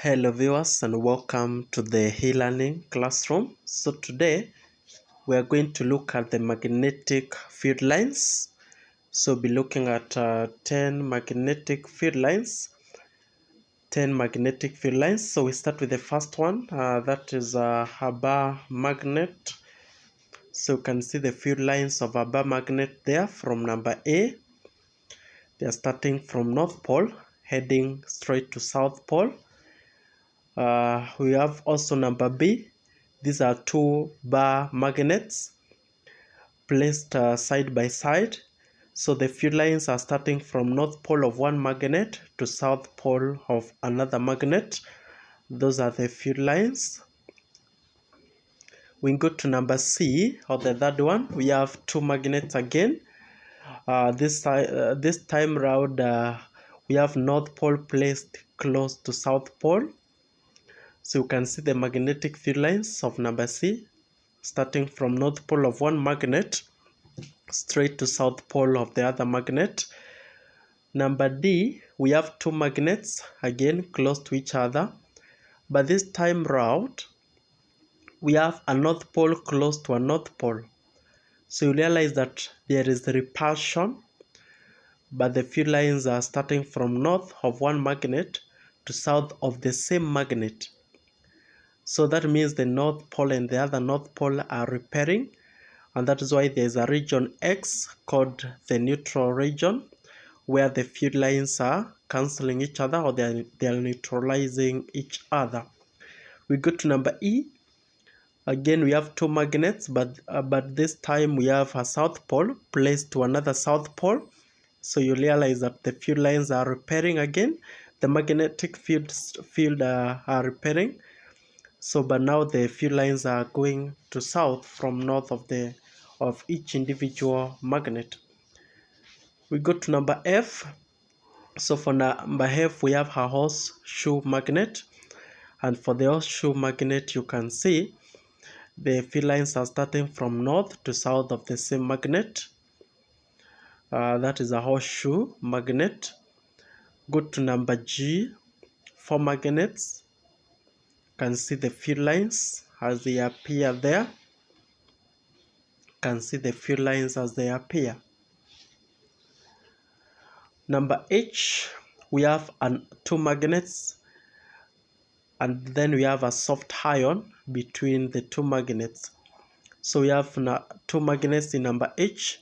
Hello viewers and welcome to the e-learning classroom. So today we are going to look at the magnetic field lines. So be looking at 10 magnetic field lines. 10 magnetic field lines. So we start with the first one. That is a bar magnet. So you can see the field lines of a bar magnet there from number A. They are starting from North Pole, heading straight to South Pole. We have also number B. These are two bar magnets placed side by side. So the field lines are starting from north pole of one magnet to south pole of another magnet. Those are the field lines. We go to number C, or the third one. We have two magnets again. This time round, we have north pole placed close to south pole. So you can see the magnetic field lines of number C, starting from north pole of one magnet straight to south pole of the other magnet. Number D, we have two magnets again close to each other, but this time round we have a north pole close to a north pole. So you realize that there is repulsion, but the field lines are starting from north of one magnet to south of the same magnet. So that means the north pole and the other north pole are repairing, and that is why there is a region X called the neutral region, where the field lines are cancelling each other, or they are neutralizing each other. We go to number E. Again, we have two magnets, but this time we have a south pole placed to another south pole. So you realize that the field lines are repairing again. The magnetic field are repairing. So, but now the field lines are going to south from north of each individual magnet. We go to number F. So for number F, we have a horseshoe magnet, and for the horseshoe magnet, you can see the field lines are starting from north to south of the same magnet. That is a horseshoe magnet. Go to number G. For magnets, can see the field lines as they appear there. Can see the field lines as they appear. Number H, we have two magnets, and then we have a soft ion between the two magnets. So we have two magnets in number H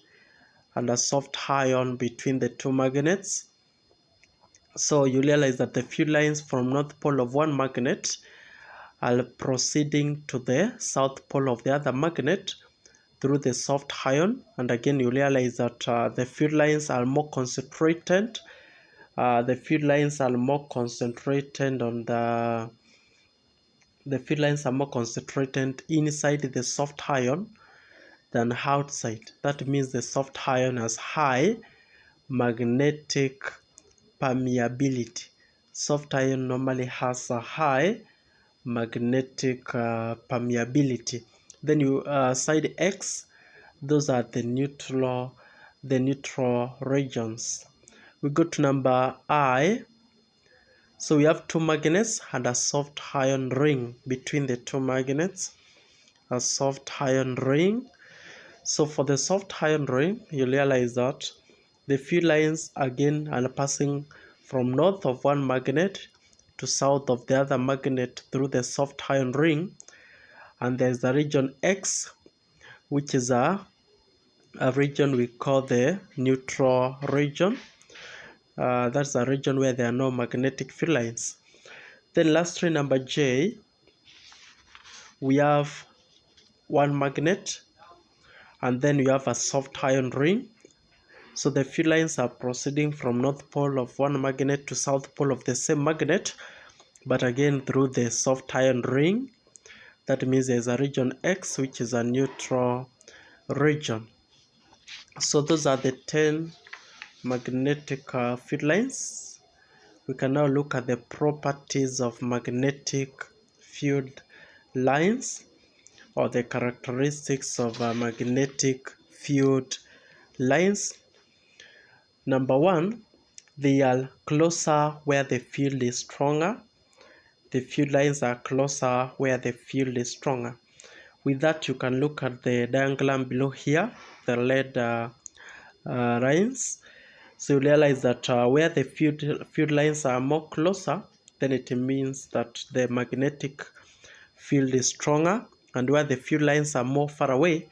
and a soft ion between the two magnets. So you realize that the field lines from north pole of one magnet are proceeding to the south pole of the other magnet through the soft ion, and again you realize that the field lines are more concentrated. The field lines are more concentrated on the field lines are more concentrated inside the soft ion than outside. That means the soft ion has high magnetic permeability. Soft ion normally has a high magnetic permeability. Then you side X, those are the neutral regions. We go to number I. So we have two magnets and a soft ion ring between the two magnets. A soft ion ring. So for the soft ion ring, you realize that the field lines again are passing from north of one magnet to south of the other magnet through the soft ion ring, and there's the region X, which is a region we call the neutral region. That's a region where there are no magnetic field lines. Then lastly, number J, we have one magnet, and then you have a soft ion ring. So the field lines are proceeding from north pole of one magnet to south pole of the same magnet, but again through the soft ion ring. That means there's a region X, which is a neutral region. So those are the 10 magnetic field lines. We can now look at the properties of magnetic field lines, or the characteristics of magnetic field lines. Number one, they are closer where the field is stronger. the field lines are closer where the field is stronger. With that, you can look at the diagram below here, the red lines. So you realize that where the field lines are more closer, then it means that the magnetic field is stronger, and where the field lines are more far away,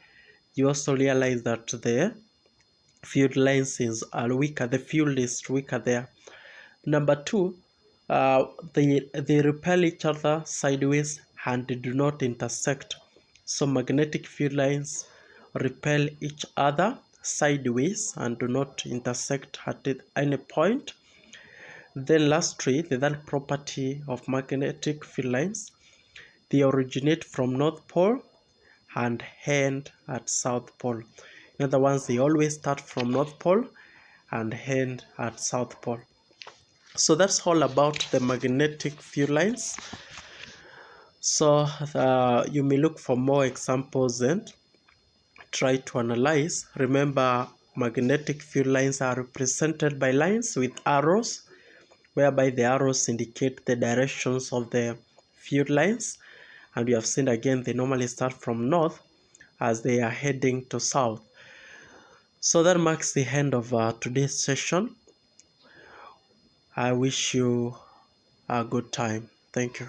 you also realize that the field lines are weaker. The field is weaker there. Number two, they repel each other sideways and do not intersect. So magnetic field lines repel each other sideways and do not intersect at any point. Then lastly, the third property of magnetic field lines, they originate from North Pole and end at South Pole. In other words, they always start from North Pole and end at South Pole. So that's all about the magnetic field lines. So you may look for more examples and try to analyze. Remember, magnetic field lines are represented by lines with arrows, whereby the arrows indicate the directions of the field lines. And we have seen again, they normally start from north as they are heading to south. So that marks the end of today's session. I wish you a good time. Thank you.